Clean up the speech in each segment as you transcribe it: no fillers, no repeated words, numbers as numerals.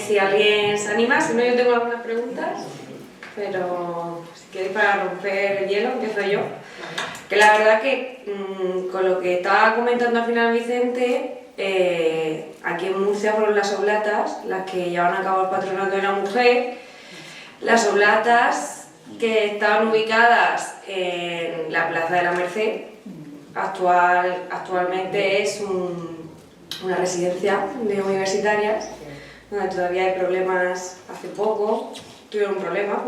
Si alguien se anima, si no yo tengo algunas preguntas, pero si queréis para romper el hielo, empiezo yo. Que la verdad que con lo que estaba comentando al final Vicente, aquí en Murcia fueron las oblatas las que llevan a cabo el Patronato de la Mujer. Las oblatas que estaban ubicadas en la Plaza de la Merced, actualmente es una residencia de universitarias, donde todavía hay problemas. Hace poco tuvieron un problema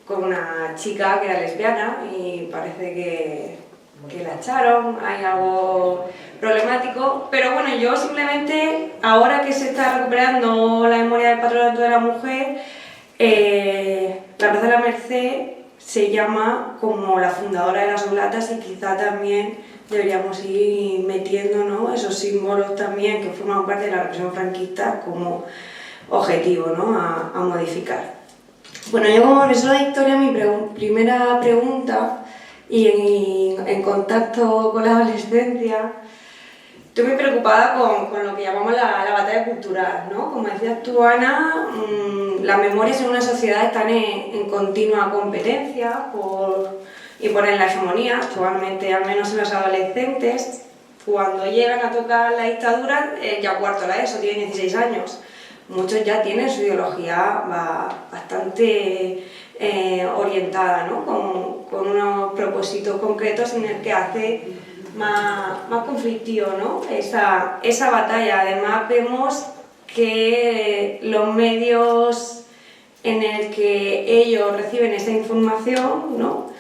con una chica que era lesbiana y parece que la echaron, hay algo problemático, pero bueno, yo simplemente, ahora que se está recuperando la memoria del Patronato de la Mujer, la Plaza de la Merced se llama como la fundadora de las oblatas y quizá también deberíamos ir metiendo, ¿no?, esos símbolos también que forman parte de la represión franquista como objetivo, ¿no?, a modificar. Bueno, yo como profesora de historia, mi primera pregunta, y en contacto con la adolescencia, estoy muy preocupada con lo que llamamos la batalla cultural, ¿no? Como decías tú, Ana, las memorias en una sociedad están en continua competencia y por la hegemonía. Actualmente, al menos en los adolescentes, cuando llegan a tocar la dictadura, ya cuarto la ESO, tienen 16 años. Muchos ya tienen su ideología bastante orientada, ¿no?, con unos propósitos concretos en el que hace más conflictivo, ¿no?, esa batalla. Además vemos que los medios en el que ellos reciben esa información, ¿no?,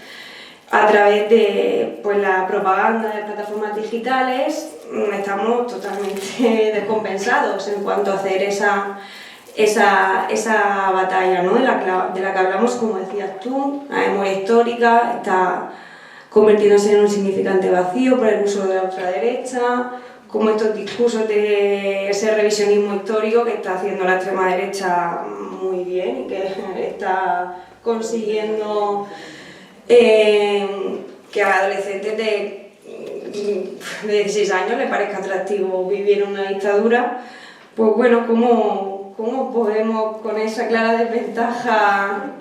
a través de la propaganda de plataformas digitales, estamos totalmente descompensados en cuanto a hacer esa batalla, ¿no?, de la que hablamos, como decías tú. La memoria histórica está convirtiéndose en un significante vacío por el uso de la ultraderecha, como estos discursos de ese revisionismo histórico que está haciendo la extrema derecha muy bien y que está consiguiendo que a adolescentes de 16 años les parezca atractivo vivir en una dictadura. Pues bueno, ¿cómo podemos con esa clara desventaja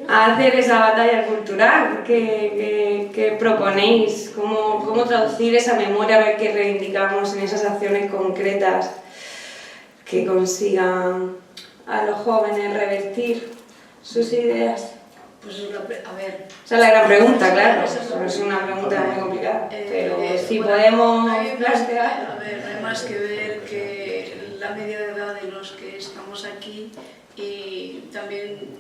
hacer esa batalla cultural que proponéis? ¿Cómo traducir esa memoria que reivindicamos en esas acciones concretas que consigan a los jóvenes revertir sus ideas? Pues a ver... Esa es la gran pregunta, claro. Es una pregunta muy complicada, pero si podemos plantear... A ver, no hay más que ver que la media de edad de los que estamos aquí, y también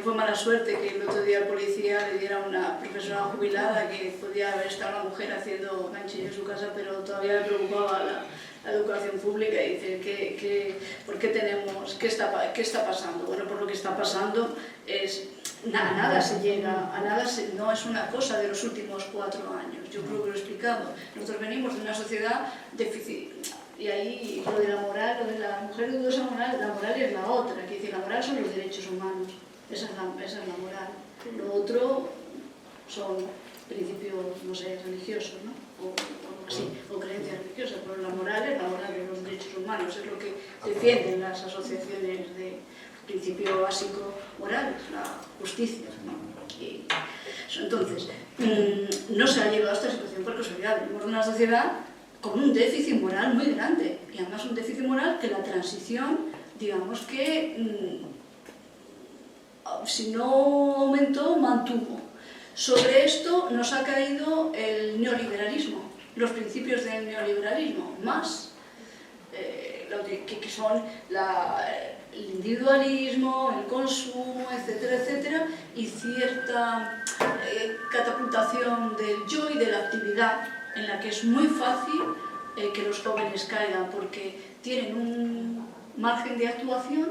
fue mala suerte que el otro día el policía le diera a una profesora jubilada que podía haber estado una mujer haciendo ganchillo en su casa, pero todavía le preocupaba la educación pública y dice ¿por qué tenemos? ¿Qué está pasando? Bueno, por lo que está pasando es... A nada se llega, no es una cosa de los últimos 4 años, yo creo que lo he explicado. Nosotros venimos de una sociedad deficit, y ahí lo de la moral, lo de la mujer de dudosa moral, la moral es la otra, que dice, la moral son los derechos humanos, esa es la moral. Lo otro son principios, no sé, religiosos, ¿no? O algo así, o creencias religiosas, pero la moral es la moral de los derechos humanos, es lo que defienden las asociaciones de principio básico moral, la justicia, ¿no? Y entonces, no se ha llegado a esta situación por casualidad. Vivimos en una sociedad con un déficit moral muy grande, y además un déficit moral que la transición, digamos que, si no aumentó, mantuvo. Sobre esto nos ha caído el neoliberalismo, los principios del neoliberalismo, más que son el individualismo, el consumo, etcétera, etcétera, y cierta catapultación del yo y de la actividad, en la que es muy fácil que los jóvenes caigan, porque tienen un margen de actuación,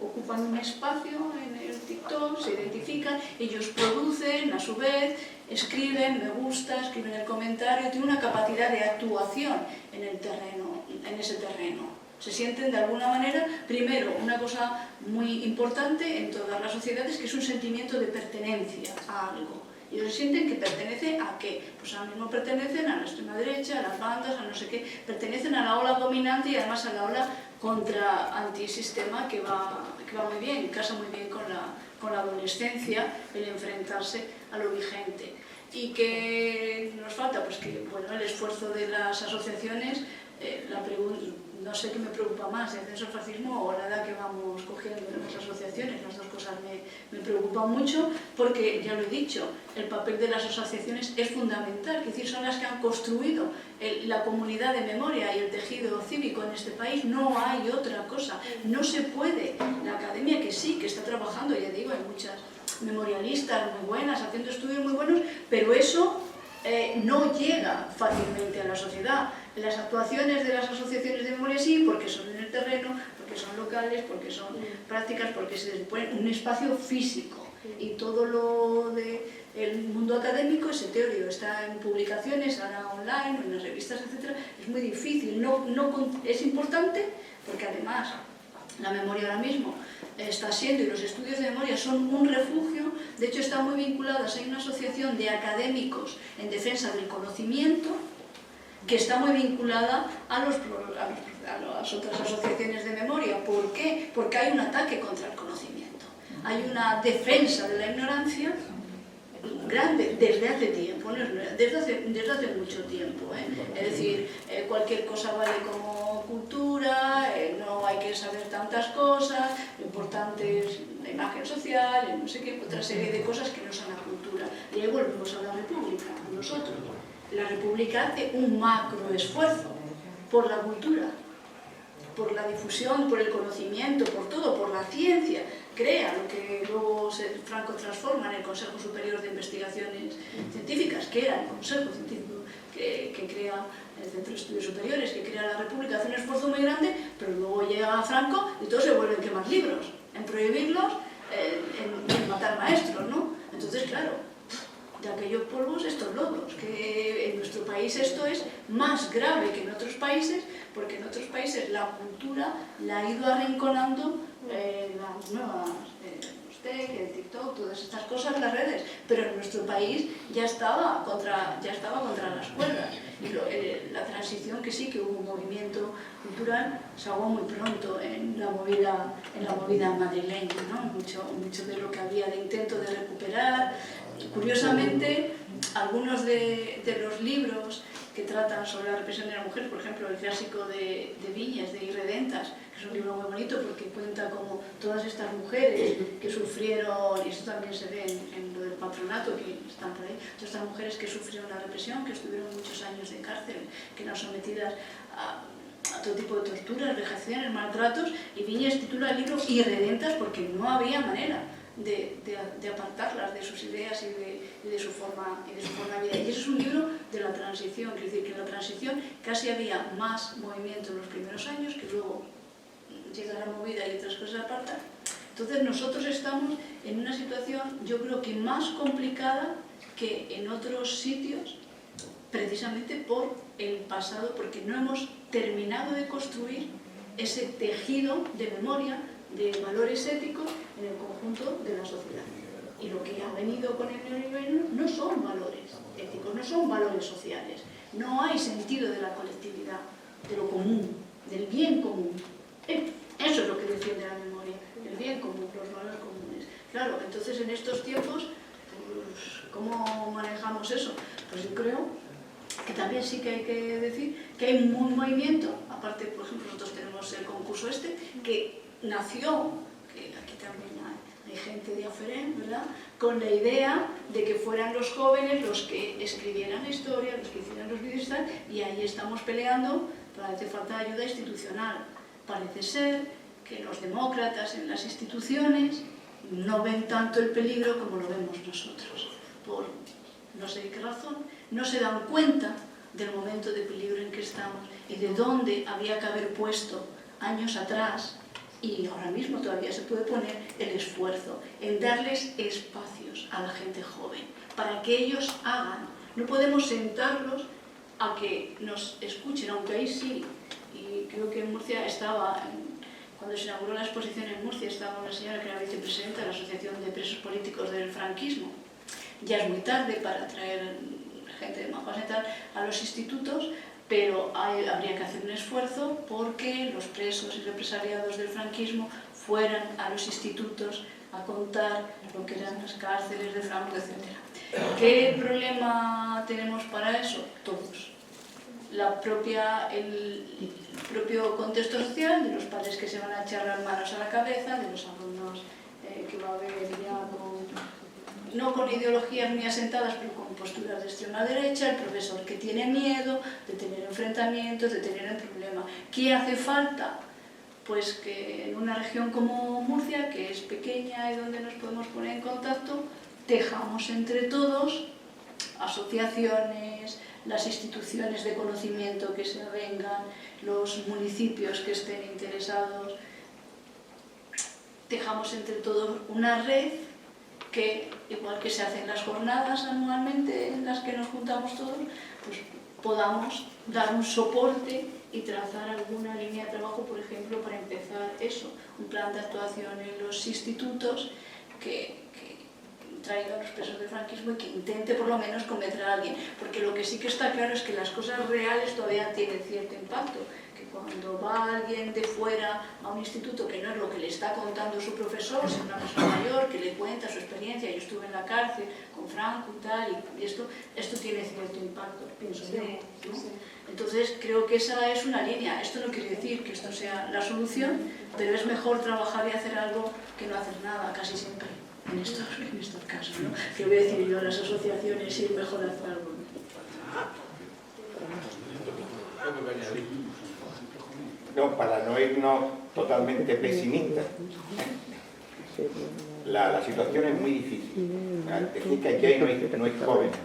ocupan un espacio en el TikTok, se identifican, ellos producen, a su vez, escriben, me gusta, escriben el comentario, tienen una capacidad de actuación en ese terreno. Se sienten de alguna manera, primero, una cosa muy importante en todas las sociedades, que es un sentimiento de pertenencia a algo. Ellos sienten que pertenecen a qué, pues ahora mismo pertenecen a la extrema derecha, a las bandas, a no sé qué, pertenecen a la ola dominante y además a la ola contra antisistema que va muy bien, casa muy bien con la adolescencia, el enfrentarse a lo vigente. ¿Y qué nos falta? Pues que, bueno, el esfuerzo de las asociaciones, no sé qué me preocupa más, el censo-fascismo o la edad que vamos cogiendo en las asociaciones. Las dos cosas me preocupan mucho porque, ya lo he dicho, el papel de las asociaciones es fundamental, es decir, son las que han construido la comunidad de memoria y el tejido cívico en este país. No hay otra cosa, no se puede. La academia, que sí, que está trabajando, ya digo, hay muchas memorialistas muy buenas, haciendo estudios muy buenos, pero eso no llega fácilmente a la sociedad. Las actuaciones de las asociaciones de memoria sí, porque son en el terreno, porque son locales, porque son prácticas, porque se ponen un espacio físico. Y todo lo del mundo académico, ese teórico, está en publicaciones, ahora online, en las revistas, etc. Es muy difícil, es importante, porque además la memoria ahora mismo está siendo, y los estudios de memoria son un refugio. De hecho, están muy vinculadas. Hay una asociación de académicos en defensa del conocimiento que está muy vinculada a las otras asociaciones de memoria. ¿Por qué? Porque hay un ataque contra el conocimiento. Hay una defensa de la ignorancia grande desde hace tiempo, desde hace mucho tiempo. Es decir, cualquier cosa vale como cultura, no hay que saber tantas cosas, lo importante es la imagen social, no sé qué, otra serie de cosas que no son la cultura. Y ahí volvemos a la República, a nosotros. La República hace un macro esfuerzo por la cultura, por la difusión, por el conocimiento, por todo, por la ciencia. Crea lo que luego Franco transforma en el Consejo Superior de Investigaciones Científicas, que era el Consejo Científico que crea el Centro de Estudios Superiores, que crea la República. Hace un esfuerzo muy grande, pero luego llega Franco y todos se vuelven quemar libros, en prohibirlos, en matar maestros, ¿no? Entonces, claro, de aquellos polvos estos lodos, que en nuestro país esto es más grave que en otros países, porque en otros países la cultura la ha ido arrinconando las nuevas, el TikTok, todas estas cosas, las redes, pero en nuestro país ya estaba contra las cuerdas. Y la transición, que sí que hubo un movimiento cultural, se ahogó muy pronto en la movida madrileña, ¿no? Mucho de lo que había de intento de recuperar. Curiosamente, algunos de los libros que tratan sobre la represión de la mujer, por ejemplo, el clásico de Viñes, de Irredentas, que es un libro muy bonito porque cuenta como todas estas mujeres que sufrieron, y esto también se ve en lo del patronato, que están por ahí, todas estas mujeres que sufrieron la represión, que estuvieron muchos años de cárcel, que eran sometidas a todo tipo de torturas, vejaciones, maltratos, y Viñes titula el libro Irredentas porque no había manera de apartarlas de sus ideas y de su forma de vida. Y ese es un libro de la transición, quiere decir que en la transición casi había más movimiento en los primeros años, que luego llega la movida y otras cosas apartan. Entonces nosotros estamos en una situación, yo creo que más complicada que en otros sitios, precisamente por el pasado, porque no hemos terminado de construir ese tejido de memoria, de valores éticos en el conjunto de la sociedad. Y lo que ha venido con el neoliberalismo no son valores éticos, no son valores sociales. No hay sentido de la colectividad, de lo común, del bien común. Eso es lo que defiende la memoria, el bien común, los valores comunes. Claro, entonces en estos tiempos, pues, ¿cómo manejamos eso? Pues yo creo que también sí que hay que decir que hay un movimiento, aparte, por ejemplo, nosotros tenemos el concurso que nació, que aquí también hay gente de Aferén, ¿verdad?, con la idea de que fueran los jóvenes los que escribieran la historia, los que hicieran los vídeos y tal, y ahí estamos peleando, pero hace falta ayuda institucional. Parece ser que los demócratas en las instituciones no ven tanto el peligro como lo vemos nosotros. Por no sé qué razón, no se dan cuenta del momento de peligro en que estamos y de dónde había que haber puesto años atrás, y ahora mismo todavía se puede poner el esfuerzo en darles espacios a la gente joven, para que ellos hagan. No podemos sentarlos a que nos escuchen, aunque ahí sí, y creo que en Murcia cuando se inauguró la exposición en Murcia, estaba una señora que era vicepresidenta de la Asociación de Presos Políticos del Franquismo, ya es muy tarde para traer gente de Majuas y tal a los institutos, pero habría que hacer un esfuerzo porque los presos y represaliados del franquismo fueran a los institutos a contar lo que eran las cárceles de Franco, etc. ¿Qué problema tenemos para eso? Todos. El propio contexto social, de los padres que se van a echar las manos a la cabeza, de los alumnos que va a haber ya no con ideologías muy asentadas, pero con posturas de extrema derecha, el profesor que tiene miedo de tener enfrentamientos, de tener el problema. ¿Qué hace falta? Pues que en una región como Murcia, que es pequeña y donde nos podemos poner en contacto, tejamos entre todos asociaciones, las instituciones de conocimiento que se avengan, los municipios que estén interesados, tejamos entre todos una red que, igual que se hacen las jornadas anualmente en las que nos juntamos todos, pues podamos dar un soporte y trazar alguna línea de trabajo, por ejemplo, para empezar eso, un plan de actuación en los institutos que traiga a los presos del franquismo y que intente por lo menos convencer a alguien, porque lo que sí que está claro es que las cosas reales todavía tienen cierto impacto, que cuando va alguien de fuera a un instituto que no es lo que le está contando su profesor, sino una persona mayor que le cuenta su experiencia, yo estuve en la cárcel con Franco y tal, y esto tiene cierto impacto, pienso yo, ¿no? Entonces creo que esa es una línea. Esto no quiere decir que esto sea la solución, pero es mejor trabajar y hacer algo que no hacer nada, casi siempre, en estos casos, ¿no? Que voy a decir yo a las asociaciones y mejor hacer algo, ¿no? No, para no irnos totalmente pesimistas, la situación es muy difícil. Decir que aquí no hay jóvenes,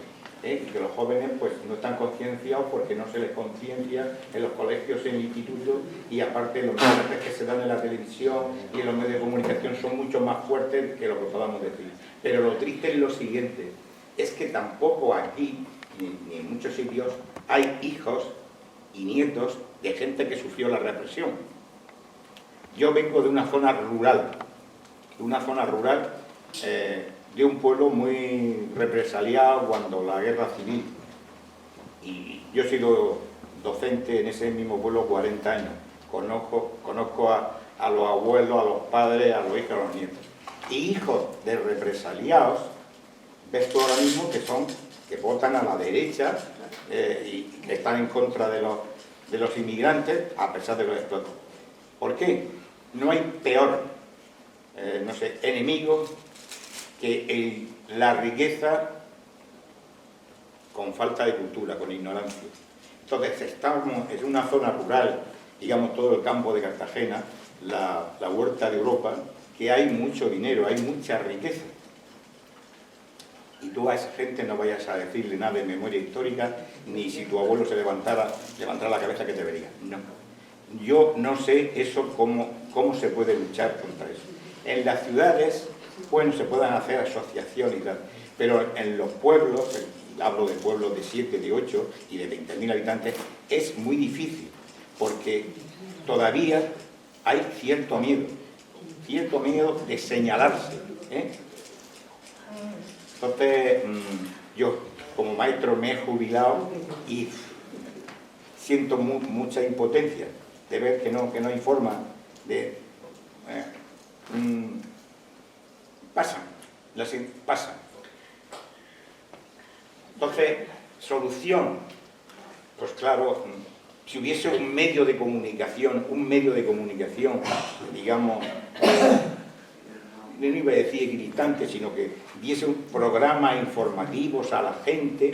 que los jóvenes pues no están concienciados porque no se les conciencia en los colegios, en el instituto, y aparte los mensajes que se dan en la televisión y en los medios de comunicación son mucho más fuertes que lo que podamos decir. Pero lo triste es lo siguiente, es que tampoco aquí, ni en muchos sitios, hay hijos y nietos de gente que sufrió la represión. Yo vengo de una zona rural, de un pueblo muy represaliado cuando la guerra civil, y yo he sido docente en ese mismo pueblo 40 años, conozco a los abuelos, a los padres, a los hijos, a los nietos, y hijos de represaliados, ves tú ahora mismo que votan a la derecha y que están en contra de los inmigrantes a pesar de los explotos. ¿Por qué? No hay peor enemigo que la riqueza con falta de cultura, con ignorancia. Entonces estamos en una zona rural, digamos todo el campo de Cartagena, la huerta de Europa, que hay mucho dinero, hay mucha riqueza. Y tú a esa gente no vayas a decirle nada de memoria histórica, ni si tu abuelo se levantara la cabeza que te vería. No. Yo no sé eso cómo se puede luchar contra eso. En las ciudades, bueno, se pueden hacer asociaciones y tal, pero en los pueblos, hablo de pueblos de 7, de 8 y de 20.000 habitantes, es muy difícil, porque todavía hay cierto miedo de señalarse, Entonces, yo como maestro me he jubilado y siento mucha impotencia de ver que no hay forma de... pasan. Entonces, solución, pues claro, si hubiese un medio de comunicación, digamos, no iba a decir gritante, sino que diese un programa informativos a la gente,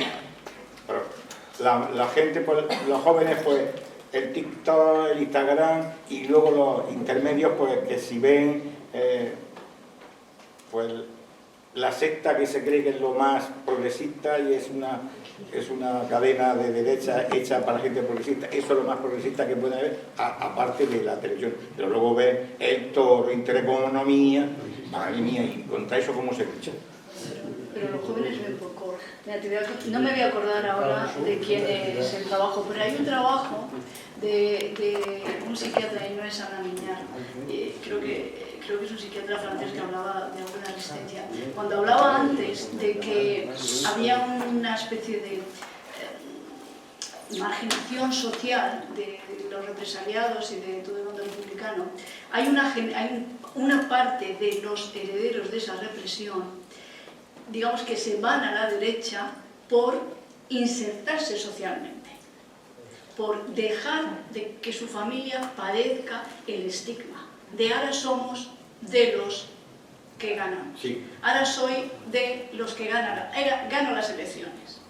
pero la gente, pues, los jóvenes, pues, el TikTok, el Instagram, y luego los intermedios, pues, que si ven, pues, la secta que se cree que es lo más progresista y es una cadena de derecha hecha para la gente progresista, eso es lo más progresista que puede haber, aparte de la televisión. Pero luego ven el Toro, Intereconomía, madre mía, y contra eso cómo se lucha. Pero los jóvenes ven poco mira, no me voy a acordar ahora de quién es el trabajo, pero hay un trabajo de un psiquiatra, y no es Ana Miñar, creo que es un psiquiatra francés que hablaba de alguna resistencia. Cuando hablaba antes de que había una especie de marginación social de los represaliados y de todo el mundo republicano, hay una parte de los herederos de esa represión, digamos, que se van a la derecha por insertarse socialmente, por dejar de que su familia padezca el estigma de ahora somos de los que ganan, Sí. ahora soy de los que gano las elecciones,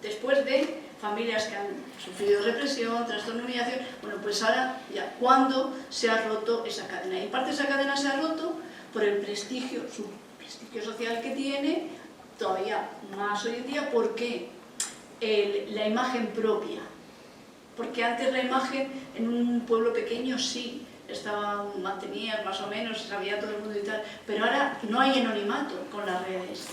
después de familias que han sufrido represión, trastorno de humillación. Bueno, pues ahora ya, ¿cuándo se ha roto esa cadena? Y en parte esa cadena se ha roto por el prestigio, su prestigio social que tiene, todavía más hoy en día, porque la imagen propia. Porque antes la imagen en un pueblo pequeño sí, mantenías más o menos, sabía todo el mundo y tal, pero ahora no hay anonimato con las redes.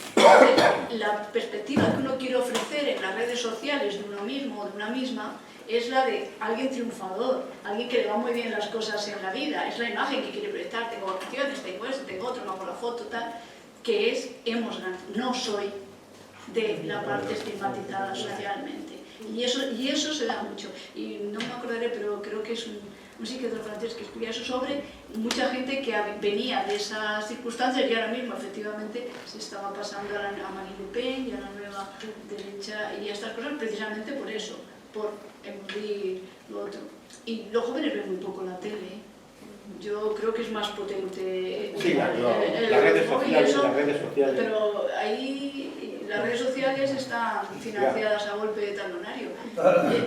La perspectiva que uno quiere ofrecer en las redes sociales de uno mismo o de una misma es la de alguien triunfador, alguien que le va muy bien las cosas en la vida, es la imagen que quiere proyectar, tengo vacaciones, tengo esto, tengo otro, no hago la foto, tal, que es hemos ganado, no soy de la parte estigmatizada socialmente. Y eso se da mucho. Y no me acordaré, pero creo que es un psiquiatra francés que escribía eso sobre mucha gente que venía de esas circunstancias y ahora mismo efectivamente se estaba pasando a Marine Le Pen y a la nueva derecha y a estas cosas precisamente por eso, por emudir lo otro. Y los jóvenes ven muy poco la tele. Yo creo que es más potente Sí, las redes sociales. Pero ahí las redes sociales están financiadas a golpe de talonario.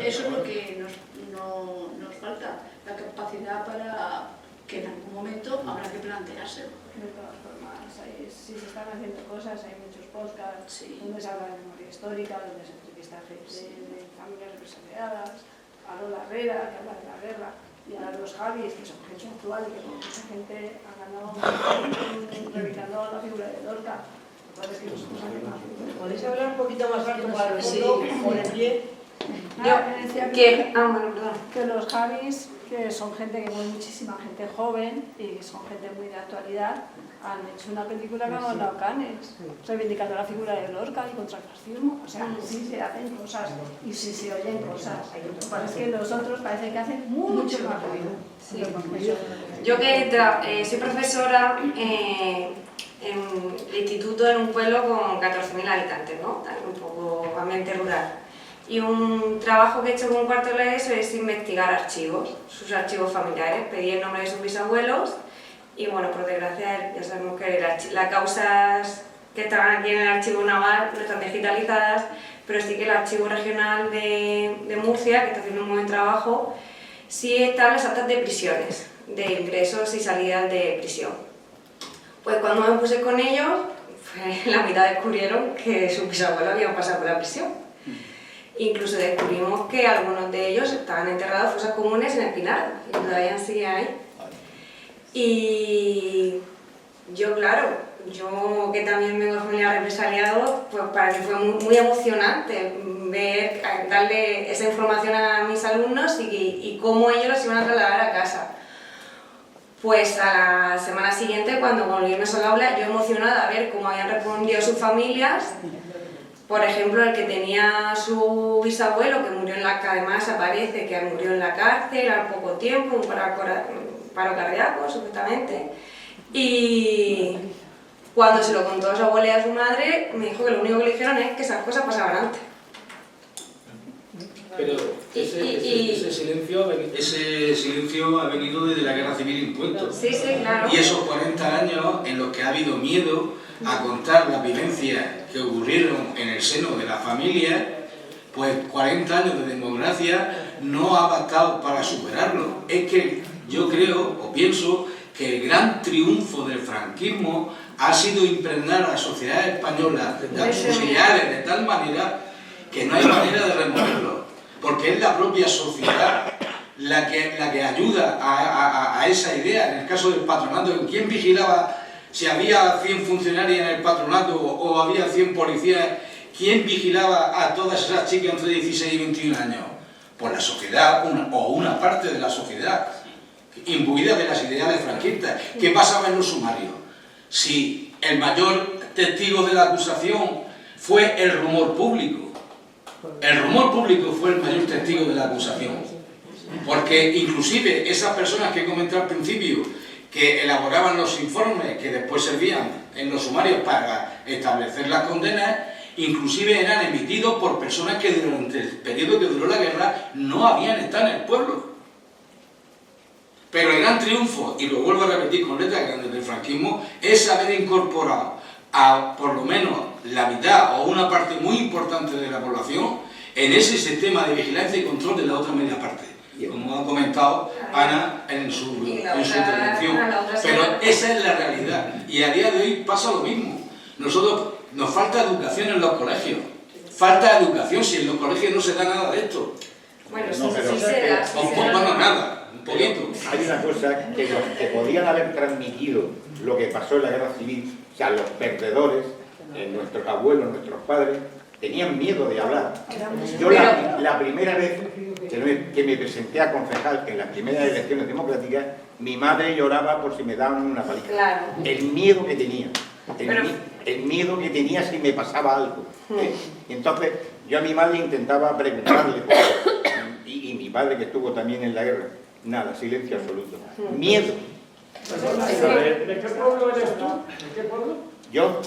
Eso es lo que nos falta, la capacidad para que en algún momento habrá que planteárselo. De todas formas, si se están haciendo cosas, hay muchos podcasts donde se habla de memoria histórica, donde se entrevista gente de familias represaliadas, a Lola Herrera, que habla de la guerra, y a los Javis, que son gente actual y que mucha gente ha ganado reivindicando la figura de Lorca. ¿Podéis hablar un poquito más alto para el fondo o de pie? Que los Javis, que son gente que mueve muchísima gente joven y que son gente muy de actualidad, han hecho una película que han ganado Cannes, reivindicando la figura de Lorca y contra el fascismo. O sea, sí se hacen cosas y sí se oyen cosas. Lo que pasa es que los otros parece que hacen mucho más ruido. Sí. Yo que soy profesora en el instituto en un pueblo con 14.000 habitantes, ¿no? Un poco ambiente rural. Y un trabajo que he hecho con un cuarto de ESO es investigar archivos, sus archivos familiares, pedir el nombre de sus bisabuelos y bueno, por desgracia ya sabemos que las causas que estaban aquí en el archivo naval no están digitalizadas, pero sí que el archivo regional de Murcia, que está haciendo un buen trabajo, sí están las actas de prisiones, de ingresos y salidas de prisión. Pues cuando me puse con ellos, la mitad descubrieron que sus bisabuelos habían pasado por la prisión. Incluso descubrimos que algunos de ellos estaban enterrados en fosas comunes en Espinar, y todavía siguen ahí. Y yo, claro, yo que también vengo de familia represaliados, pues para mí fue muy emocionante darle esa información a mis alumnos y cómo ellos los iban a trasladar a casa. Pues a la semana siguiente, cuando volvimos al aula, yo emocionada a ver cómo habían respondido sus familias. Por ejemplo, el que tenía su bisabuelo, que murió en que además aparece que murió en la cárcel al poco tiempo, un paro cardíaco, supuestamente. Y cuando se lo contó a su abuela y a su madre, me dijo que lo único que le dijeron es que esas cosas pasaban antes. Pero ese silencio ha venido desde la Guerra Civil impuesto. Sí, claro. Y esos 40 años en los que ha habido miedo a contar las vivencias que ocurrieron en el seno de la familia, pues 40 años de democracia no ha bastado para superarlo. Es que yo creo o pienso que el gran triunfo del franquismo ha sido impregnar a la sociedad española de fusilares de tal manera que no hay manera de removerlo. Porque es la propia sociedad la que ayuda a esa idea. En el caso del patronato, ¿quién vigilaba si había 100 funcionarios en el patronato o había 100 policías ¿quién vigilaba a todas esas chicas entre 16 y 21 años? Pues la sociedad, una parte de la sociedad, imbuida de las ideales franquistas. ¿Qué pasaba en los sumarios? Si el mayor testigo de la acusación fue el rumor público. El rumor público fue el mayor testigo de la acusación. Porque inclusive esas personas que comenté al principio, que elaboraban los informes que después servían en los sumarios para establecer las condenas, inclusive eran emitidos por personas que durante el periodo que duró la guerra no habían estado en el pueblo. Pero el gran triunfo, y lo vuelvo a repetir con letras grandes del franquismo, es haber incorporado a por lo menos la mitad o una parte muy importante de la población en ese sistema de vigilancia y control de la otra media parte, como ha comentado Ana en su intervención. Pero esa es la realidad, y a día de hoy pasa lo mismo. Nosotros nos falta educación en los colegios, falta educación, si en los colegios no se da nada de esto. Bueno, No, sí, pero- sí se da, sí se da. Bueno, nada, un poquito. Hay una cosa que los que podían haber transmitido lo que pasó en la guerra civil, o sea, los perdedores, nuestros abuelos, nuestros padres, tenían miedo de hablar. Yo la primera vez que me presenté a concejal en las primeras elecciones democráticas, mi madre lloraba por si me daban una paliza. Claro. El miedo que tenía. Pero- El miedo que tenía si me pasaba algo. Y entonces yo a mi madre intentaba preguntarle, y mi padre que estuvo también en la guerra, nada, silencio absoluto. Miedo. ¿De qué pueblo eres tú? ¿De qué pueblo? Yo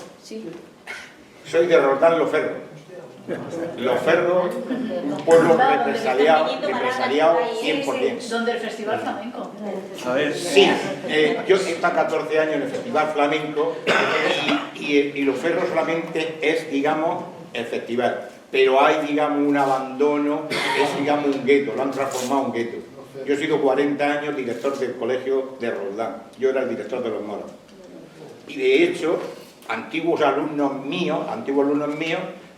soy de Roldán Los Ferros. Los Ferros, un pueblo represaliado 100%. Donde el Festival Flamenco. A ver, Sí, yo he estado 14 años en el Festival Flamenco y Los Ferros solamente es, digamos, el festival. Pero hay, digamos, un abandono, es, digamos, un gueto, lo han transformado en un gueto. Yo he sido 40 años director del colegio de Roldán, yo era el director de los moros. Y de hecho, antiguos alumnos míos,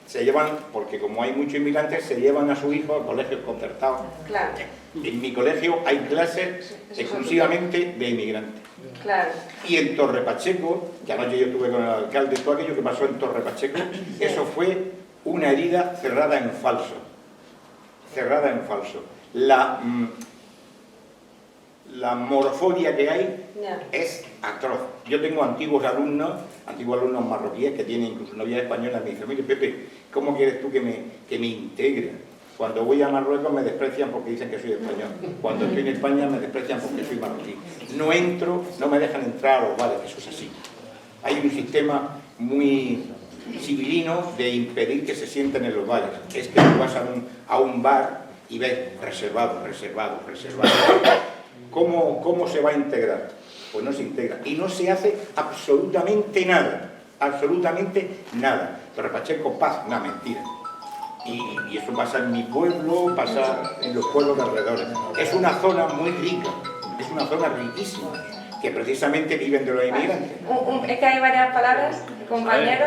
se llevan, porque como hay muchos inmigrantes, se llevan a su hijo a colegios concertados. Claro, En mi colegio hay clases exclusivamente de inmigrantes. claro. Y en Torre Pacheco, que anoche yo estuve con el alcalde, todo aquello que pasó en Torre Pacheco, eso fue una herida cerrada en falso. Cerrada en falso. La morfobia que hay Ya. es atroz. Yo tengo antiguos alumnos marroquíes que tienen incluso novias españolas, me dicen, mire Pepe, ¿cómo quieres tú que me integre? Cuando voy a Marruecos me desprecian porque dicen que soy español. Cuando estoy en España me desprecian porque soy marroquí. No entro, no me dejan entrar a los bares, eso es así. Hay un sistema muy civilino de impedir que se sienten en los bares. Es que tú vas a un bar y ves reservado. ¿Cómo se va a integrar? Pues no se integra. Y no se hace absolutamente nada. Torre Pacheco, paz, una mentira. Y eso pasa en mi pueblo, pasa en los pueblos de alrededor. Es una zona muy rica, es una zona riquísima, que precisamente viven de los inmigrantes. Es que hay varias palabras, compañero.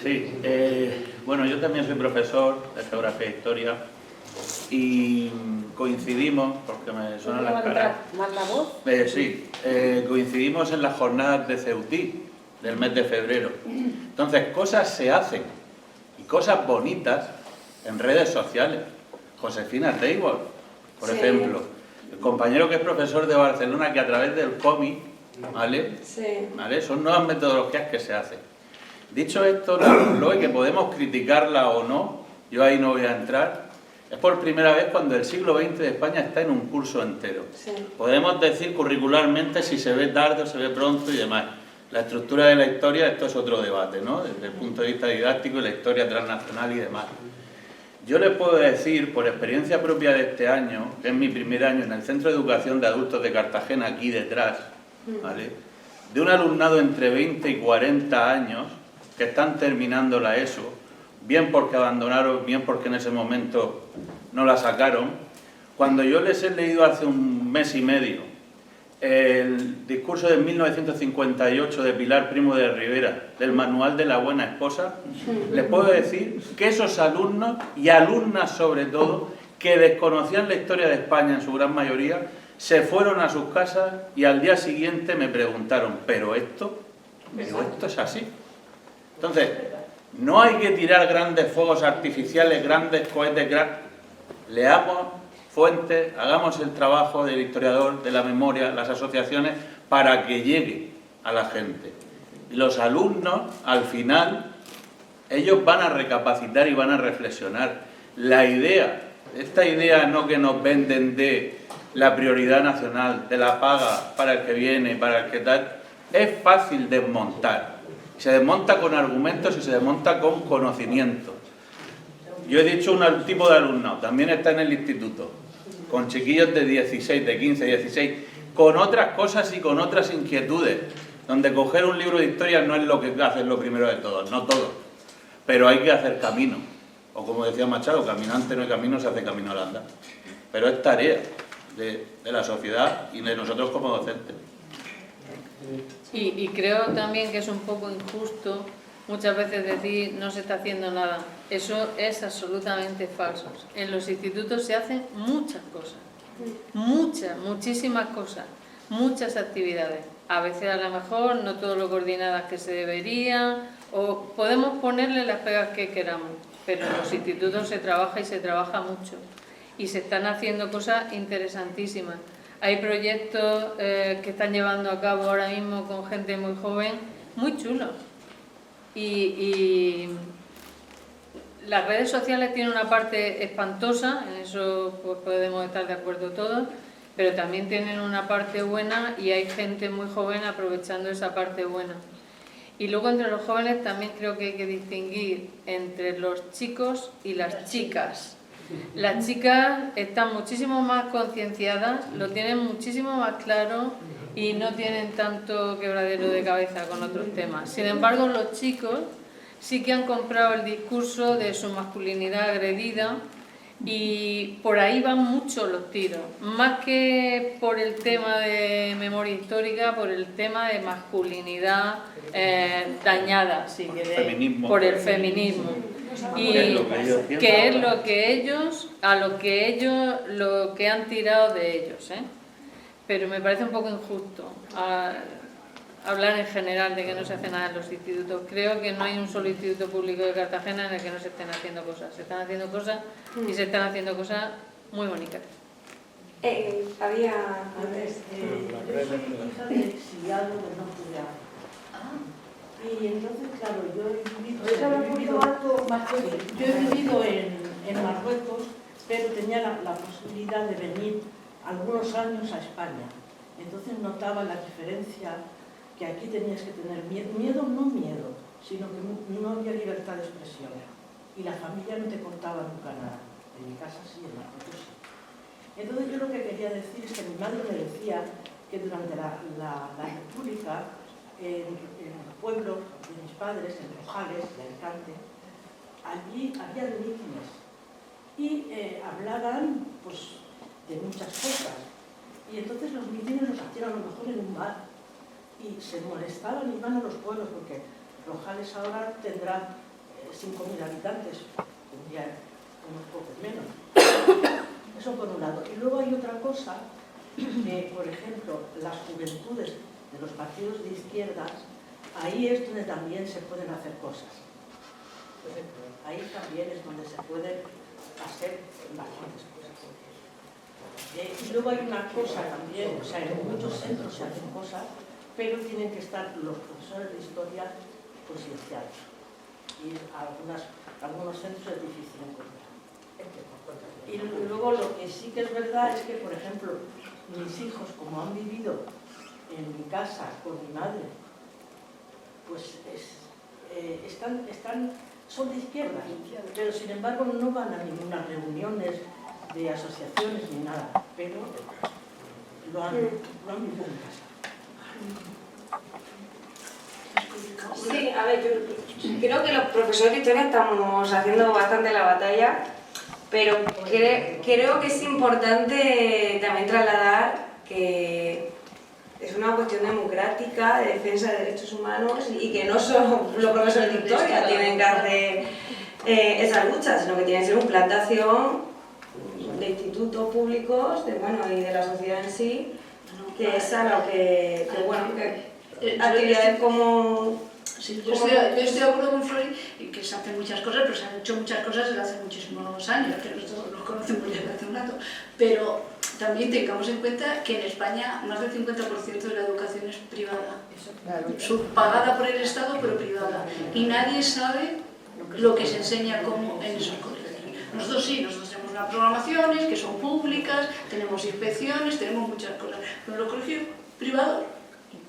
sí, bueno, yo también soy profesor de geografía e historia y coincidimos, porque me suenan las caras. ¿Más la voz? Sí, coincidimos en las jornadas de Ceutí del mes de febrero. Entonces, cosas se hacen y cosas bonitas en redes sociales. Josefina Teibor, por Sí. ejemplo, el compañero que es profesor de Barcelona, que a través del cómic, ¿vale? Sí. ¿Vale? Son nuevas metodologías que se hacen. Dicho esto, la LOE, que podemos criticarla o no, yo ahí no voy a entrar, es por primera vez cuando el siglo XX de España está en un curso entero. Sí. Podemos decir curricularmente si se ve tarde o se ve pronto y demás. La estructura de la historia, esto es otro debate, ¿no? Desde el punto de vista didáctico y la historia transnacional y demás. Yo les puedo decir, por experiencia propia de este año, que es mi primer año en el Centro de Educación de Adultos de Cartagena, aquí detrás, ¿vale? De un alumnado entre 20 y 40 años que están terminando la ESO, bien porque abandonaron, bien porque en ese momento no la sacaron. Cuando yo les he leído hace un mes y medio el discurso de 1958 de Pilar Primo de Rivera, del Manual de la Buena Esposa, les puedo decir que esos alumnos, y alumnas sobre todo, que desconocían la historia de España en su gran mayoría, se fueron a sus casas y al día siguiente me preguntaron, ¿pero esto es así? Entonces, No hay que tirar grandes fuegos artificiales, grandes cohetes, leamos fuentes, hagamos el trabajo del historiador, de la memoria, las asociaciones, para que llegue a la gente. Y los alumnos, al final, ellos van a recapacitar y van a reflexionar. La idea, esta idea no que nos venden de la prioridad nacional, de la paga para el que viene, para el que tal, es fácil desmontar. Se desmonta con argumentos y se desmonta con conocimiento. Yo he dicho un tipo de alumnado, también está en el instituto, con chiquillos de 16, de 15, 16, con otras cosas y con otras inquietudes, donde coger un libro de historia no es lo que hacer lo primero de todos, no todo, pero hay que hacer camino. O como decía Machado, caminante no hay camino, se hace camino al andar. Pero es tarea de la sociedad y de nosotros como docentes. Y creo también que es un poco injusto muchas veces decir no se está haciendo nada. Eso es absolutamente falso. En los institutos se hacen muchas cosas, muchísimas cosas, muchas actividades. A veces a lo mejor no todo lo coordinadas que se deberían, o podemos ponerle las pegas que queramos, pero en los institutos se trabaja y se trabaja mucho. Y se están haciendo cosas interesantísimas. Hay proyectos que están llevando a cabo ahora mismo con gente muy joven, muy chulos. Y las redes sociales tienen una parte espantosa, en eso pues podemos estar de acuerdo todos, pero también tienen una parte buena y hay gente muy joven aprovechando esa parte buena. Y luego entre los jóvenes también creo que hay que distinguir entre los chicos y las chicas. Las chicas están muchísimo más concienciadas, lo tienen muchísimo más claro y no tienen tanto quebradero de cabeza con otros temas. Sin embargo, los chicos sí que han comprado el discurso de su masculinidad agredida y por ahí van mucho los tiros, más que por el tema de memoria histórica, por el tema de masculinidad dañada, si queréis, por el feminismo. Y que es lo que ellos lo que han tirado de ellos, pero me parece un poco injusto hablar en general de que no se hace nada en los institutos. Creo que no hay un solo instituto público de Cartagena en el que no se estén haciendo cosas. Se están haciendo cosas y se están haciendo cosas muy bonitas. Había antes. Yo soy hija de exiliado de no judía. Y entonces, claro, yo he vivido en Marruecos, pero tenía la posibilidad de venir algunos años a España. Entonces notaba la diferencia, que aquí tenías que tener miedo, no miedo, sino que no había libertad de expresión. Y la familia no te contaba nunca nada. En mi casa sí, en Marruecos sí. Entonces yo lo que quería decir es que mi madre me decía que durante la República, en el pueblo de mis padres, en Rojales, de Alicante, allí había mítines y hablaban pues de muchas cosas. Y entonces los mítines los hacían a lo mejor en un bar y se molestaban y iban a los pueblos, porque Rojales ahora tendrá 5.000 habitantes, tendría unos pocos menos. Eso por un lado. Y luego hay otra cosa, que por ejemplo las juventudes de los partidos de izquierdas, ahí es donde también se pueden hacer cosas. Ahí también es donde se pueden hacer bastantes cosas. Y luego hay una cosa también, o sea, en muchos centros se hacen cosas, pero tienen que estar los profesores de historia concienciados. Y algunos centros es difícil encontrar. Y luego lo que sí que es verdad es que, por ejemplo, mis hijos, como han vivido en mi casa con mi madre, pues son de izquierda, pero sin embargo no van a ninguna reuniones de asociaciones ni nada, pero lo han vivido en casa. Sí, a ver, yo creo que los profesores de historia estamos haciendo bastante la batalla, pero creo que es importante también trasladar que es una cuestión democrática de defensa de derechos humanos y que no solo los profesores de historia tienen que hacer esa lucha, sino que tiene que ser un plan de acción de institutos públicos y de la sociedad en sí, que es a lo que actividades como Sí, yo estoy de acuerdo con Flori en que se hacen muchas cosas, pero se han hecho muchas cosas desde hace muchísimos años, que nosotros los conocemos ya desde hace un rato. Pero también tengamos en cuenta que en España más del 50% de la educación es privada. Subpagada por el Estado, pero privada. Y nadie sabe lo que se enseña como en esos colegios. Nosotros sí, nosotros tenemos unas programaciones que son públicas, tenemos inspecciones, tenemos muchas cosas. Pero en los colegios privados,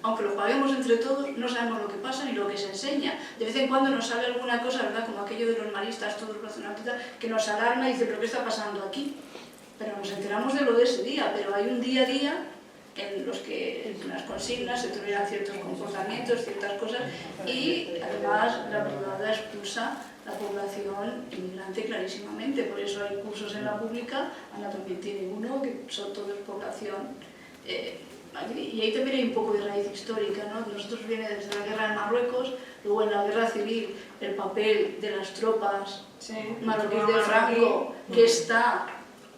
aunque lo paguemos entre todos, no sabemos lo que pasa ni lo que se enseña. De vez en cuando nos sale alguna cosa, ¿verdad? Como aquello de los maristas, todos relacionados, que nos alarma y dice, ¿pero qué está pasando aquí? Pero nos enteramos de lo de ese día, pero hay un día a día en los que en las consignas se toleran ciertos comportamientos, ciertas cosas, y además la privada expulsa la población inmigrante clarísimamente. Por eso hay cursos en la pública, Ana también tiene uno, que son todos población. Y ahí también hay un poco de raíz histórica, ¿no? Nosotros viene desde la guerra de Marruecos, luego en la guerra civil el papel de las tropas marroquíes de Franco, que está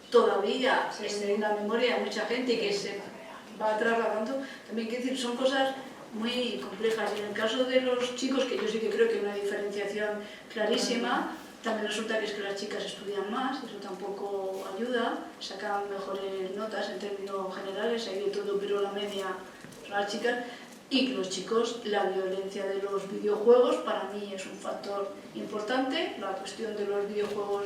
todavía en la memoria de mucha gente y que se va trasladando. También quiero decir, son cosas muy complejas. Y en el caso de los chicos, que yo sí que creo que hay una diferenciación clarísima, también resulta que es que las chicas estudian más, eso tampoco ayuda, sacan mejores notas en términos generales, hay de todo, pero la media son las chicas. Y que los chicos, la violencia de los videojuegos para mí es un factor importante, la cuestión de los videojuegos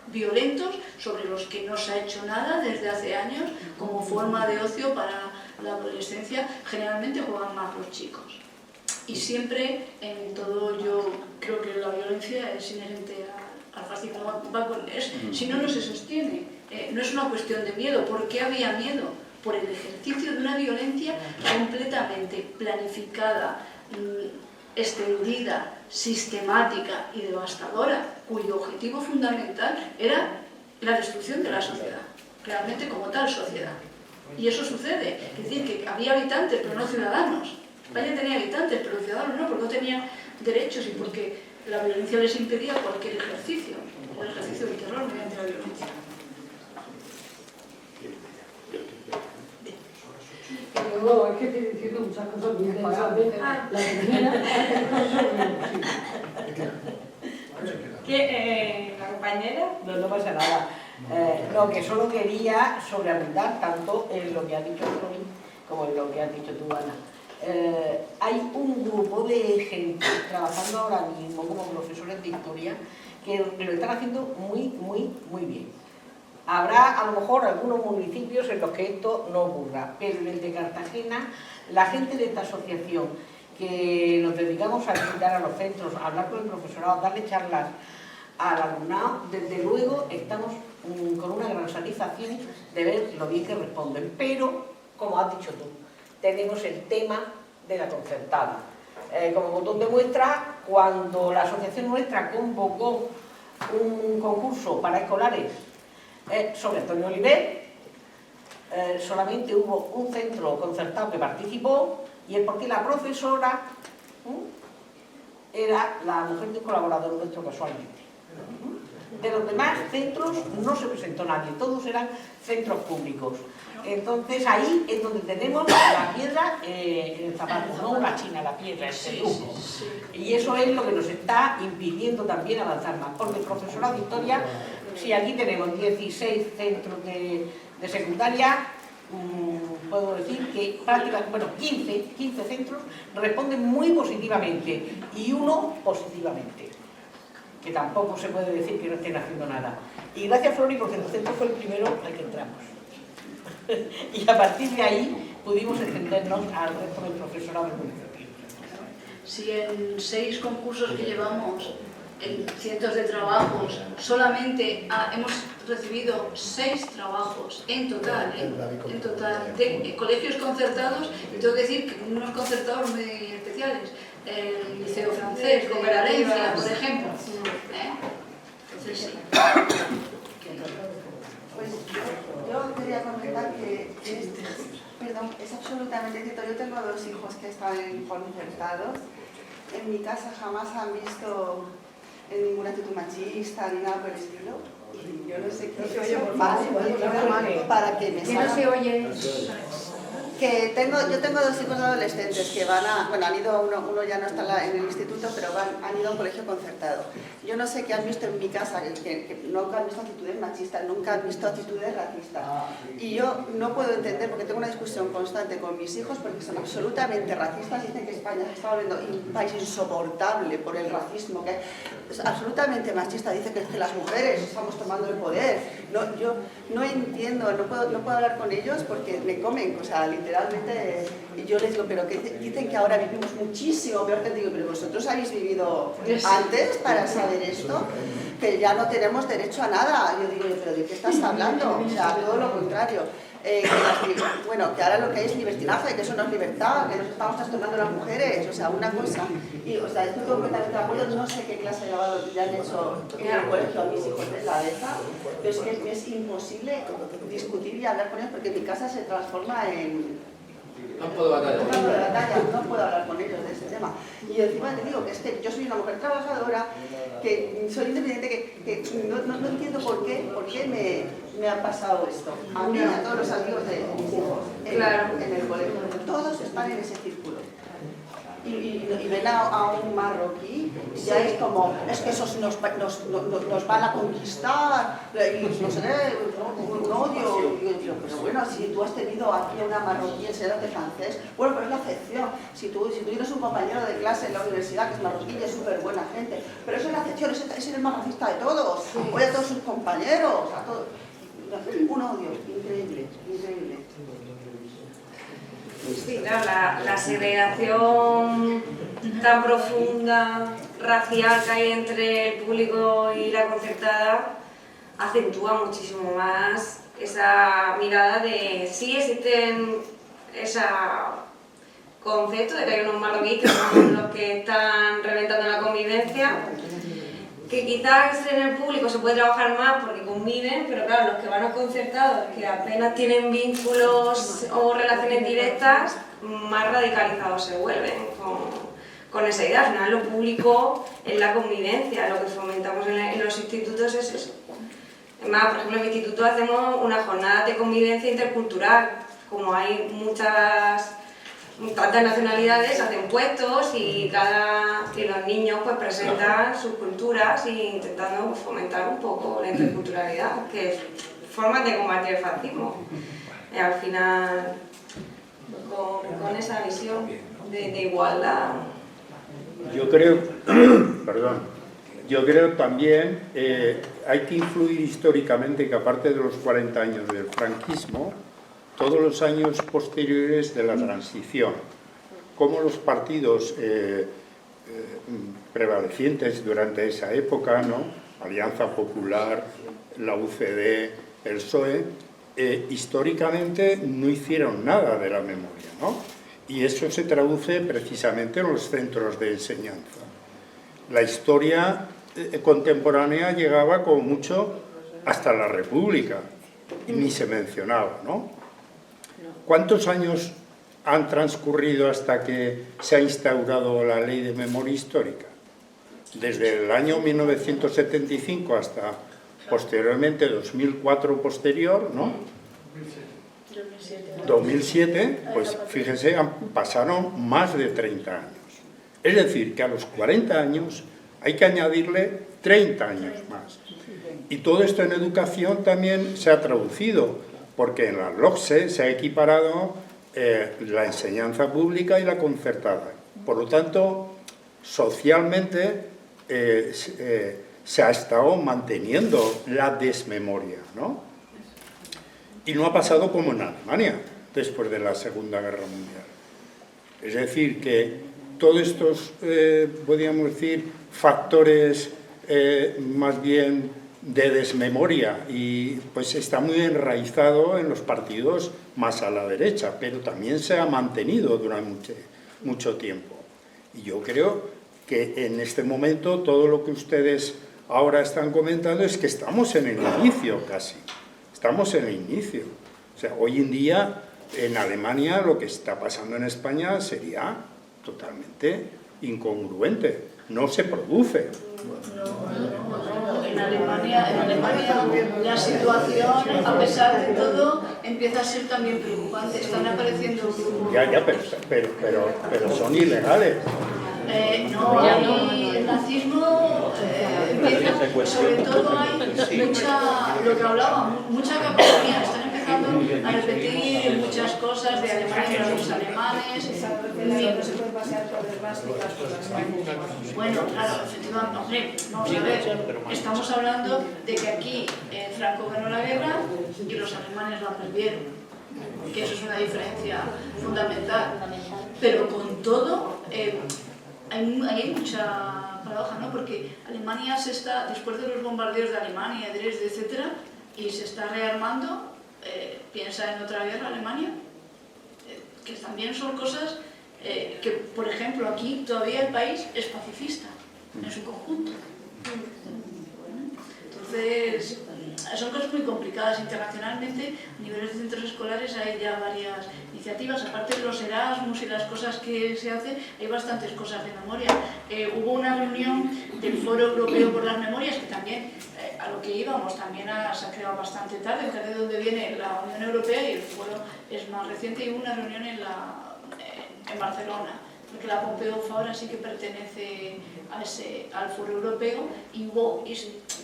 violentos sobre los que no se ha hecho nada desde hace años como forma de ocio para la adolescencia. Generalmente juegan más los chicos y siempre en todo yo creo que la violencia es inherente al fascismo, si no, no se sostiene. No es una cuestión de miedo. ¿Por qué había miedo? Por el ejercicio de una violencia completamente planificada, extendida, sistemática y devastadora, cuyo objetivo fundamental era la destrucción de la sociedad, realmente como tal sociedad. Y eso sucede, es decir, que había habitantes pero no ciudadanos. España tenía habitantes pero ciudadanos no, porque no tenían derechos y porque la violencia les impedía cualquier ejercicio, el ejercicio del terror mediante la violencia. No, es que estoy diciendo muchas cosas muy interesantes. La primera, ¿La compañera? No pasa nada. No, que solo quería sobreabundar tanto en lo que ha dicho Flori como en lo que has dicho tú, Ana. Hay un grupo de gente trabajando ahora mismo como profesores de historia que lo están haciendo muy bien. Habrá a lo mejor algunos municipios en los que esto no ocurra, pero en el de Cartagena, la gente de esta asociación que nos dedicamos a visitar a los centros, a hablar con el profesorado, a darle charlas al alumnado, desde luego estamos con una gran satisfacción de ver lo bien que responden. Pero, como has dicho tú, tenemos el tema de la concertada. Como botón de muestra, cuando la asociación nuestra convocó un concurso para escolares sobre Antonio Oliver, solamente hubo un centro concertado que participó, y es porque la profesora era la mujer de un colaborador nuestro casualmente. De los demás centros no se presentó nadie, todos eran centros públicos. Entonces ahí es donde tenemos la piedra en el zapato, no la china, la piedra, el truco. Y eso es lo que nos está impidiendo también avanzar más, porque el profesorado de historia, si aquí tenemos 16 centros de secundaria, puedo decir que prácticamente, bueno, 15 centros responden muy positivamente y uno positivamente, que tampoco se puede decir que no estén haciendo nada. Y gracias, Flori, porque el centro fue el primero al que entramos. Y a partir de ahí pudimos extendernos al resto del profesorado del municipio. Si en 6 concursos que llevamos, en cientos de trabajos, solamente hemos recibido 6 trabajos en total, de colegios concertados, y tengo que decir que unos concertados muy especiales, el Liceo Francés de Valencia, por ejemplo. Entonces sí. Pues yo quería comentar que es absolutamente cierto. Yo tengo 2 hijos que están en concertados. En mi casa jamás han visto ninguna actitud machista ni nada por el estilo. Y yo no sé qué es para que me salga. ¿Que no se oye? Que yo tengo 2 hijos adolescentes que van a, bueno, han ido, uno ya no está en el instituto, pero han ido a un colegio concertado. Yo no sé qué han visto en mi casa, que nunca han visto actitudes machistas, nunca han visto actitudes racistas. Y yo no puedo entender, porque tengo una discusión constante con mis hijos, porque son absolutamente racistas, dicen que España se está volviendo un país insoportable por el racismo, que es absolutamente machista, dice que las mujeres estamos tomando el poder. No, yo no entiendo, no puedo hablar con ellos porque me comen, o sea, literalmente, yo les digo, pero que dicen que ahora vivimos muchísimo peor, que digo, pero vosotros habéis vivido antes para saber esto, que ya no tenemos derecho a nada. Yo digo, pero ¿de qué estás hablando? O sea, todo lo contrario. Que ahora lo que hay es libertinaje, que eso no es libertad, que nos estamos trastornando las mujeres, o sea, una cosa. Y, o sea, estoy completamente de acuerdo, no sé qué clase de lavado ya han hecho en el colegio a mis hijos de la ETA, pero es que es imposible discutir y hablar con ellos porque mi casa se transforma en campo de batalla. Un campo de batalla, no puedo hablar con ellos de ese tema. Y encima te digo que es que yo soy una mujer trabajadora, que soy independiente, que no entiendo por qué me ha pasado esto. A mí y a todos los amigos de mis hijos en el colegio. Todos están en ese círculo. Y ven a un marroquí y ya es como, es que esos nos van a conquistar, y no sé, un odio. Pero bueno, si tú has tenido aquí a una marroquí enseñándote francés, bueno, pero es la excepción. Si tú tienes un compañero de clase en la universidad que es marroquí y es súper buena gente, pero eso es la excepción, ese es el más racista de todos. Oye, a todos sus compañeros, a todos. Un odio increíble, increíble. Sí, claro, la segregación tan profunda, racial que hay entre el público y la concertada acentúa muchísimo más esa mirada de sí existen ese concepto de que hay unos marroquíes que son los que están reventando la convivencia, que quizás en el público se puede trabajar más porque conviven, pero claro, los que van a concertados, que apenas tienen vínculos o relaciones directas, más radicalizados se vuelven con esa idea. Al final lo público es la convivencia, lo que fomentamos en los institutos es eso. Además, por ejemplo, en mi instituto hacemos una jornada de convivencia intercultural, como hay tantas nacionalidades, hacen puestos y los niños pues presentan sus culturas y intentando pues, fomentar un poco la interculturalidad, que es formas de combatir el fascismo. Al final, con esa visión de igualdad. Yo creo, también hay que influir históricamente que aparte de los 40 años del franquismo, todos los años posteriores de la transición, como los partidos prevalecientes durante esa época, ¿no? Alianza Popular, la UCD, el PSOE, históricamente no hicieron nada de la memoria, ¿no? Y eso se traduce precisamente en los centros de enseñanza. La historia contemporánea llegaba como mucho hasta la República, y ni se mencionaba, ¿no? ¿Cuántos años han transcurrido hasta que se ha instaurado la Ley de Memoria Histórica? Desde el año 1975 hasta posteriormente 2004 posterior, ¿no? 2007, pues fíjense, pasaron más de 30 años. Es decir, que a los 40 años hay que añadirle 30 años más. Y todo esto en educación también se ha traducido, porque en la LOCSE se ha equiparado la enseñanza pública y la concertada. Por lo tanto, socialmente se ha estado manteniendo la desmemoria, ¿no? Y no ha pasado como en Alemania, después de la Segunda Guerra Mundial. Es decir, que todos estos, podríamos decir, factores más bien de desmemoria, y pues está muy enraizado en los partidos más a la derecha, pero también se ha mantenido durante mucho tiempo. Y yo creo que en este momento todo lo que ustedes ahora están comentando es que estamos en el inicio casi, estamos en el inicio. O sea, hoy en día en Alemania lo que está pasando en España sería totalmente incongruente. no se produce. En Alemania la situación, a pesar de todo, empieza a ser también preocupante. Están apareciendo grupos. Ya, pero son ilegales. No, el nazismo empieza, sobre todo hay mucha, lo que hablaba, mucha cacofonía. Están empezando a repetir muchas cosas de Alemania a los alemanes. No se puede pasear por desvásticas por las calles. Bueno, claro, efectivamente, hombre, vamos a ver, estamos hablando de que aquí Franco ganó la guerra y los alemanes la perdieron, que eso es una diferencia fundamental. Pero con todo, hay mucha paradoja, ¿no? Porque Alemania se está, después de los bombardeos de Alemania, Dresde, etcétera, y se está rearmando, piensa en otra guerra Alemania, que también son cosas que, por ejemplo, aquí todavía el país es pacifista en su conjunto. Entonces, son cosas muy complicadas. Internacionalmente, a niveles de centros escolares hay ya varias iniciativas, aparte de los Erasmus y las cosas que se hacen, hay bastantes cosas de memoria. Hubo una reunión del Foro Europeo por las Memorias, que también, a lo que íbamos, también se ha creado bastante tarde, que es de donde viene la Unión Europea, y el foro es más reciente, y hubo una reunión en Barcelona, porque la Pompeu Fabra sí que pertenece al Foro Europeo, y hubo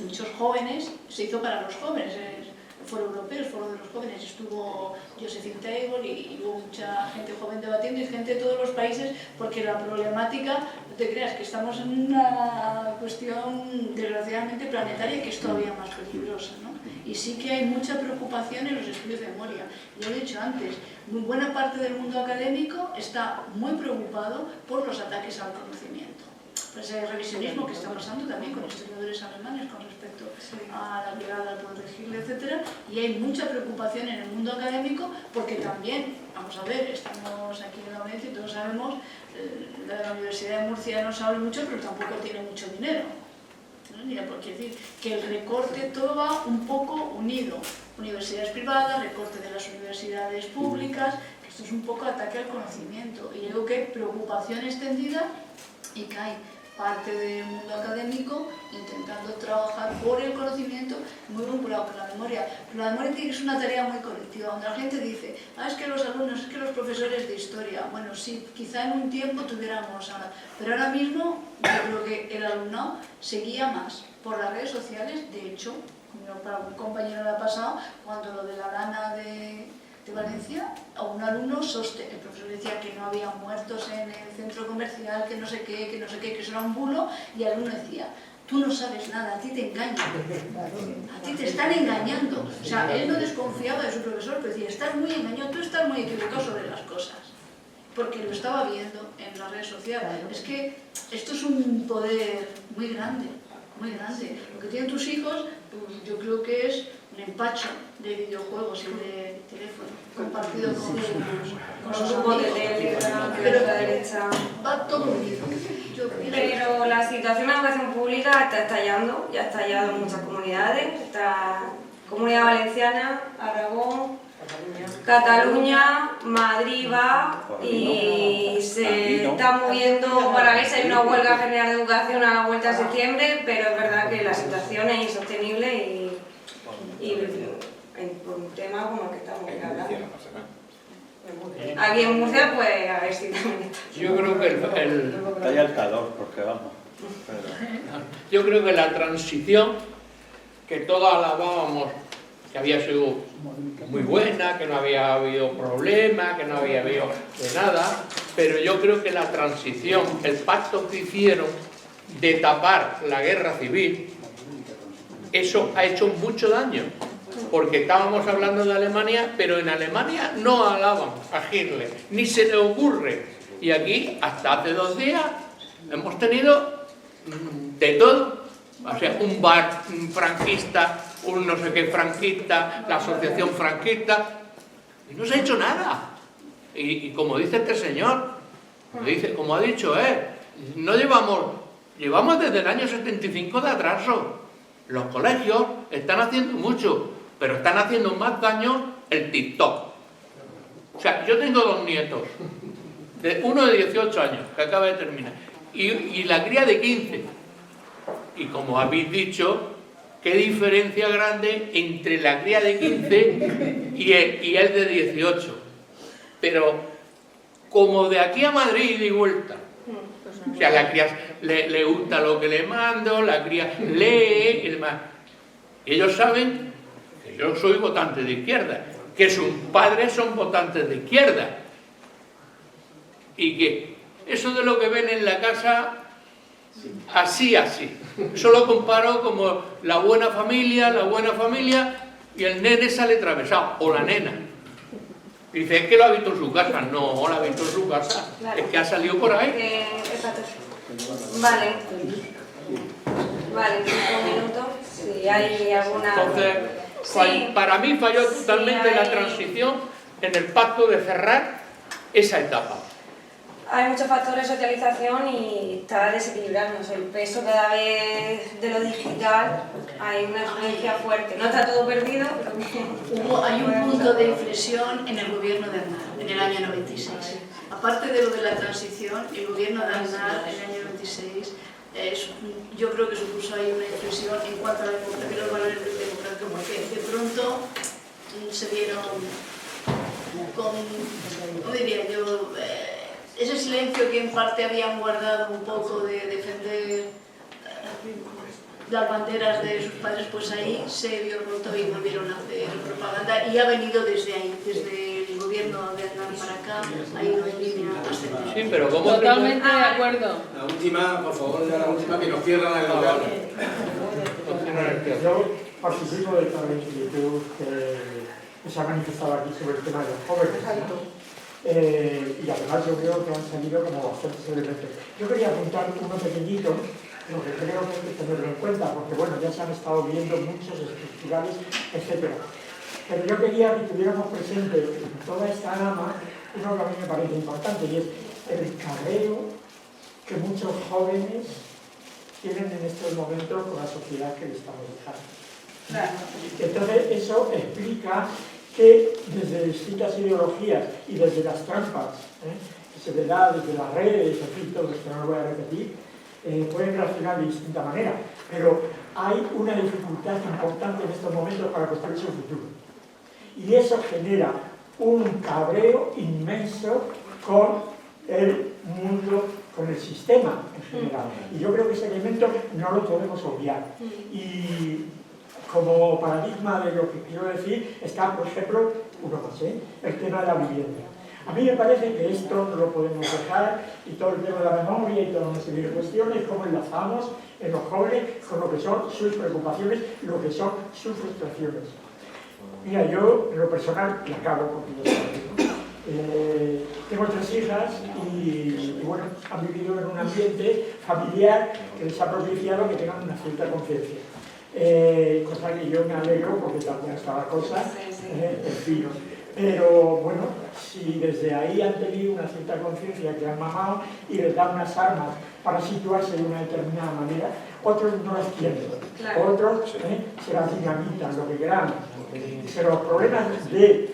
muchos jóvenes, se hizo para los jóvenes, el Foro Europeo, el Foro de los Jóvenes, estuvo Josephine Table y hubo mucha gente joven debatiendo y gente de todos los países, porque la problemática, no te creas que estamos en una cuestión desgraciadamente planetaria que es todavía más peligrosa, ¿no? Y sí que hay mucha preocupación en los estudios de memoria. Lo he dicho antes, muy buena parte del mundo académico está muy preocupado por los ataques al conocimiento. Pues el revisionismo que está pasando también con historiadores alemanes con respecto a la llegada al poder de Hitler, etc. Y hay mucha preocupación en el mundo académico porque también, vamos a ver, estamos aquí en la audiencia y todos sabemos, la Universidad de Murcia no sabe mucho, pero tampoco tiene mucho dinero. Porque decir que el recorte todo va un poco unido. Universidades privadas, recorte de las universidades públicas, que esto es un poco ataque al conocimiento. Y digo que preocupación extendida y que hay parte del mundo académico intentando trabajar por el conocimiento muy vinculado con la memoria. Pero la memoria tiene que ser una tarea muy colectiva, donde la gente dice, es que los alumnos, es que los profesores de historia, bueno, sí, quizá en un tiempo tuviéramos ahora, pero ahora mismo yo creo que el alumnado se guía más por las redes sociales. De hecho, para un compañero le ha pasado, cuando lo de la lana de Valencia, a un alumno el profesor decía que no había muertos en el centro comercial, que no sé qué, que eso era un bulo, y el alumno decía, tú no sabes nada, a ti te engañan, a ti te están engañando. O sea, él no desconfiaba de su profesor, pero decía, estás muy engañado, tú estás muy equivocado sobre las cosas, porque lo estaba viendo en las redes sociales. Es que esto es un poder muy grande, muy grande. Lo que tienen tus hijos, pues yo creo que es un empacho de videojuegos y de teléfono compartido con sus grupos de amigos. Telegram, que es la derecha. Va todo unido. Pero la situación de la educación pública está estallando, ya ha estallado en muchas comunidades. Está Comunidad Valenciana, Aragón, Cataluña, Madrid va y se está moviendo para ver si hay una huelga general de educación a la vuelta de septiembre, pero es verdad que la situación es insostenible y por un tema como el que estamos hablando. Aquí en Murcia, pues a ver si también está. Yo creo que Está ya el calor, porque vamos. Yo creo que la transición que todos alabábamos, que había sido muy buena, que no había habido problemas, que no había habido de nada, pero yo creo que la transición, el pacto que hicieron de tapar la guerra civil, eso ha hecho mucho daño, porque estábamos hablando de Alemania, pero en Alemania no alaban a Hitler, ni se le ocurre, y aquí hasta hace 2 días hemos tenido de todo, o sea, un bar franquista, un no sé qué franquista, la asociación franquista, y no se ha hecho nada. Y como dice este señor, como ha dicho él, no llevamos desde el año 75 de atraso. Los colegios están haciendo mucho, pero están haciendo más daño el TikTok. O sea, yo tengo 2 nietos, uno de 18 años, que acaba de terminar, y la cría de 15. Y como habéis dicho, qué diferencia grande entre la cría de 15 y el de 18. Pero como de aquí a Madrid y vuelta, o sea, la cría le gusta lo que le mando, la cría lee y demás. Ellos saben que yo soy votante de izquierda, que sus padres son votantes de izquierda, y que eso de lo que ven en la casa, así. Solo comparo como la buena familia, y el nene sale atravesado, o la nena. Dice, es que lo ha visto en su casa. No, lo ha visto en su casa. Claro. Es que ha salido por ahí. Vale, 5 minutos. Si hay alguna... Entonces, sí. Para mí falló totalmente la transición en el pacto de cerrar esa etapa. Hay muchos factores de socialización y está desequilibrándose. El peso cada vez de lo digital, hay una influencia fuerte. No está todo perdido, pero... Hay un punto de inflexión en el gobierno de Aznar, en el año 96. Aparte de lo de la transición, el gobierno de Aznar, en el año 96, yo creo que supuso ahí una inflexión en cuanto a la democracia y los valores democráticos, porque de pronto se vieron con, ¿cómo diría yo?, ese silencio que en parte habían guardado un poco de defender las banderas de sus padres, pues ahí se vio roto y volvieron a hacer propaganda, y ha venido desde ahí, desde el gobierno de Aznar para acá, ha ido en línea ascendente. Sí, pero ¿cómo? Totalmente de acuerdo. La última, por favor, ya la última, que nos cierran el local. Yo participo de toda la inquietud que se ha manifestado aquí sobre el tema de los jóvenes, ¿no? Y además yo creo que han salido como bastantes elementos. Yo quería apuntar uno pequeñito, lo que creo que hay que tenerlo en cuenta, porque bueno, ya se han estado viendo muchos estructurales, etc. Pero yo quería que tuviéramos presente en toda esta gama uno que a mí me parece importante, y es el carreo que muchos jóvenes tienen en estos momentos con la sociedad que les estamos dejando. Entonces eso explica que desde distintas ideologías y desde las trampas que se le da desde las redes, en fin, todo esto no lo voy a repetir, pueden reaccionar de distinta manera, pero hay una dificultad importante en estos momentos para construir su futuro. Y eso genera un cabreo inmenso con el mundo, con el sistema en general. Y yo creo que ese elemento no lo podemos obviar. Y como paradigma de lo que quiero decir está, por ejemplo, el tema de la vivienda. A mí me parece que esto no lo podemos dejar, y todo el tema de la memoria y toda una serie de cuestiones, cómo enlazamos en los jóvenes con lo que son sus preocupaciones, lo que son sus frustraciones. Mira, yo en lo personal, y acabo porque ya sabéis, tengo 3 hijas y bueno, han vivido en un ambiente familiar que les ha propiciado que tengan una cierta conciencia. Cosa que yo me alegro porque también está la cosa en fin. Pero bueno, si desde ahí han tenido una cierta conciencia que han mamado y les dan unas armas para situarse de una determinada manera, otros no las tienen, otros se las dinamitan, lo que quieran. Pero los problemas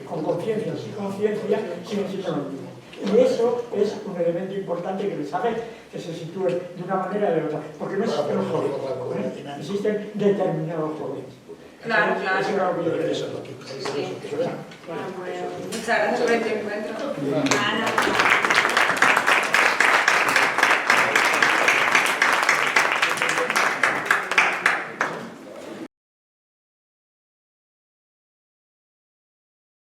con conciencia o sin conciencia siguen siendo los mismos. Y eso es un elemento importante que les hace que se sitúen de una manera o de otra. Porque no existen los jóvenes, existen determinados jóvenes. Claro. Eso era lo que yo quería. Sí. Bueno, pues, muchas gracias por este encuentro.